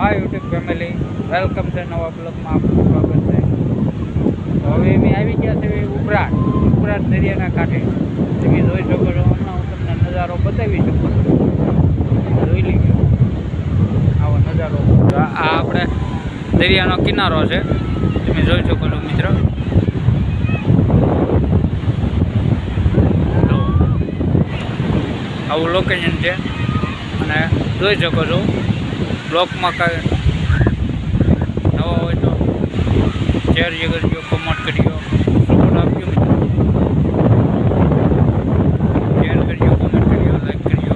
હાય YouTube family, welcome છે નવા બ્લોગમાં આપનું સ્વાગત છે. તો હવે અમે આવી ગયા છે ઉપરાટ દરિયાના કાંઠે. તમે જોઈ શકો છો, હમણાં હું તમને નજારો બતાવી શકું છું. જોઈ લીધો આવો નજારો. આ આપણે દરિયાનો કિનારો છે, તમે જોઈ શકો છો મિત્ર. તો આવું લોકેશન છે અને જોઈ શકો છો. બ્લોગમાં કાંઈ નવા હોય તો શેર કરજો, કમેન્ટ કરજો, સપોર્ટ આપજો મિત્રો. શેર કરજો, કમેન્ટ કરજો, લાઈક કરજો.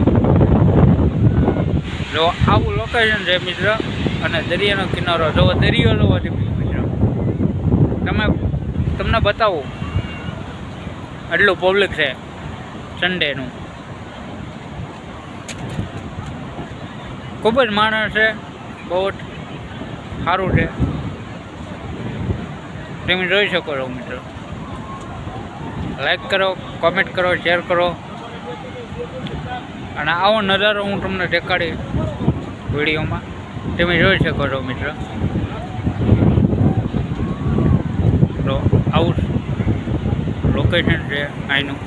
જો આવું લોકેશન છે મિત્ર, અને દરિયાનો કિનારો જોવો, દરિયો જોવો છે મિત્ર. તમને બતાવું આટલું પબ્લિક છે સન્ડેનું. ખૂબ જ માણસ છે, બહુ જ સારું છે. તમે જોઈ શકો છો મિત્રો. લાઈક કરો, કોમેન્ટ કરો, શેર કરો, અને આવો નજારો હું તમને દેખાડી વિડીયોમાં. તમે જોઈ શકો છો મિત્રો. તો આવું લોકેશન છે અહીંનું.